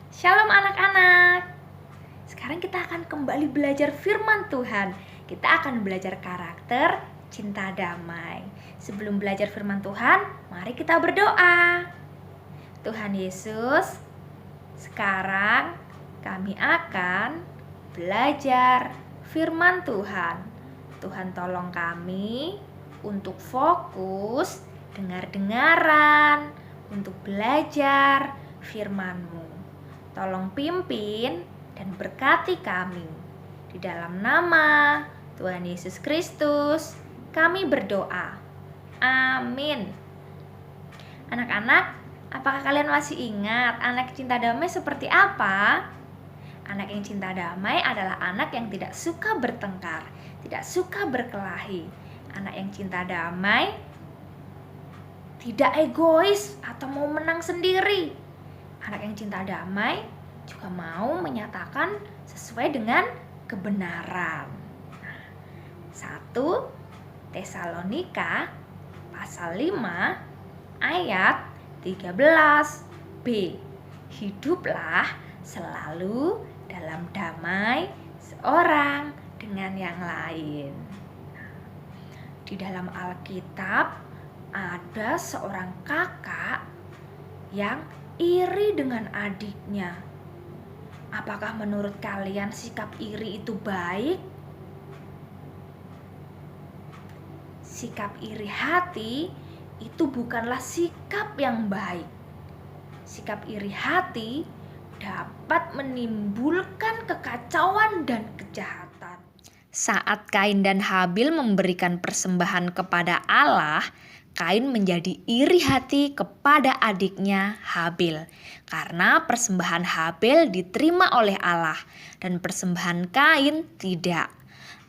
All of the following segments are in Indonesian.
Shalom anak-anak. Sekarang kita akan kembali belajar firman Tuhan. Kita akan belajar karakter cinta damai. Sebelum belajar firman Tuhan, mari kita berdoa. Tuhan Yesus, sekarang kami akan belajar firman Tuhan. Tuhan tolong kami untuk fokus, dengar-dengaran, untuk belajar firman-Mu. Tolong pimpin dan berkati kami. Di dalam nama Tuhan Yesus Kristus, kami berdoa. Amin. Anak-anak, apakah kalian masih ingat anak cinta damai seperti apa? Anak yang cinta damai adalah anak yang tidak suka bertengkar, tidak suka berkelahi. Anak yang cinta damai tidak egois atau mau menang sendiri. Anak yang cinta damai juga mau menyatakan sesuai dengan kebenaran. 1 Tesalonika pasal 5 ayat 13b. Hiduplah selalu dalam damai seorang dengan yang lain. Di dalam Alkitab ada seorang kakak yang iri dengan adiknya. Apakah menurut kalian sikap iri itu baik? Sikap iri hati itu bukanlah sikap yang baik. Sikap iri hati dapat menimbulkan kekacauan dan kejahatan. Saat Kain dan Habil memberikan persembahan kepada Allah, Kain menjadi iri hati kepada adiknya Habil karena persembahan Habil diterima oleh Allah dan persembahan Kain tidak.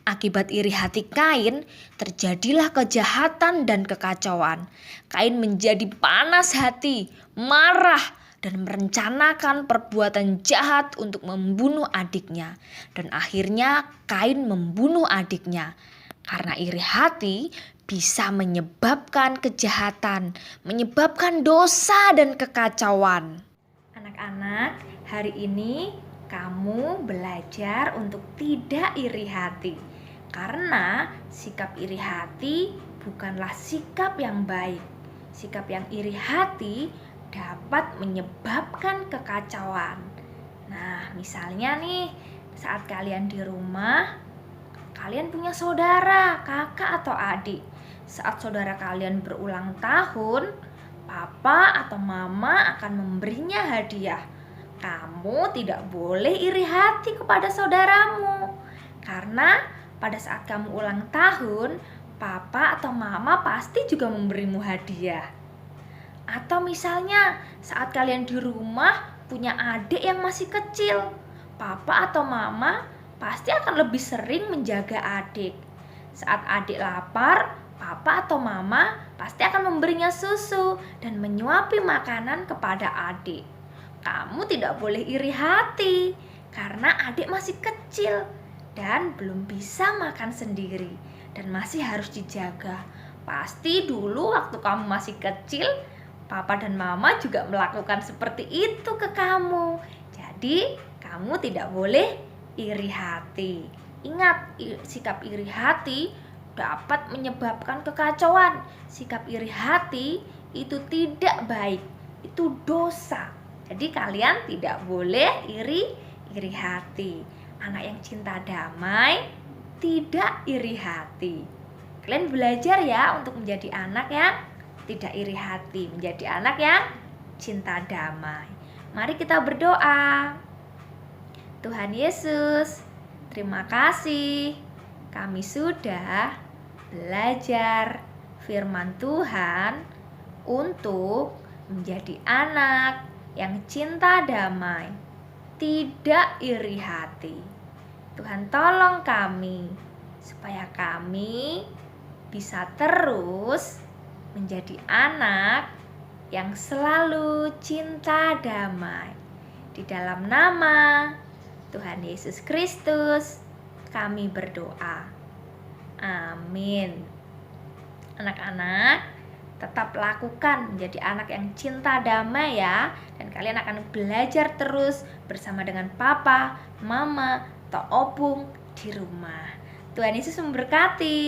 Akibat iri hati Kain, terjadilah kejahatan dan kekacauan. Kain menjadi panas hati, marah, dan merencanakan perbuatan jahat untuk membunuh adiknya. Dan akhirnya Kain membunuh adiknya. Karena iri hati bisa menyebabkan kejahatan, menyebabkan dosa dan kekacauan. Anak-anak, hari ini kamu belajar untuk tidak iri hati. Karena sikap iri hati bukanlah sikap yang baik. Sikap yang iri hati dapat menyebabkan kekacauan. Nah, misalnya nih, saat kalian di rumah, kalian punya saudara, kakak atau adik. Saat saudara kalian berulang tahun, papa atau mama akan memberinya hadiah. Kamu tidak boleh iri hati kepada saudaramu. Karena pada saat kamu ulang tahun, papa atau mama pasti juga memberimu hadiah. Atau misalnya saat kalian di rumah punya adik yang masih kecil, papa atau mama pasti akan lebih sering menjaga adik. Saat adik lapar, papa atau mama pasti akan memberinya susu dan menyuapi makanan kepada adik. Kamu tidak boleh iri hati karena adik masih kecil dan belum bisa makan sendiri dan masih harus dijaga. Pasti dulu waktu kamu masih kecil, papa dan mama juga melakukan seperti itu ke kamu. Jadi, kamu tidak boleh iri hati. Ingat, sikap iri hati dapat menyebabkan kekacauan. Sikap iri hati itu tidak baik, itu dosa. Jadi kalian tidak boleh iri hati. Anak yang cinta damai tidak iri hati. Kalian belajar ya untuk menjadi anak yang tidak iri hati, menjadi anak yang cinta damai. Mari kita berdoa. Tuhan Yesus, terima kasih. Kami sudah belajar firman Tuhan untuk menjadi anak yang cinta damai, tidak iri hati. Tuhan tolong kami supaya kami bisa terus menjadi anak yang selalu cinta damai. Di dalam nama Tuhan Yesus Kristus kami berdoa. Amin. Anak-anak, tetap lakukan menjadi anak yang cinta damai ya. Dan kalian akan belajar terus bersama dengan papa, mama, atau opung di rumah. Tuhan Yesus memberkati.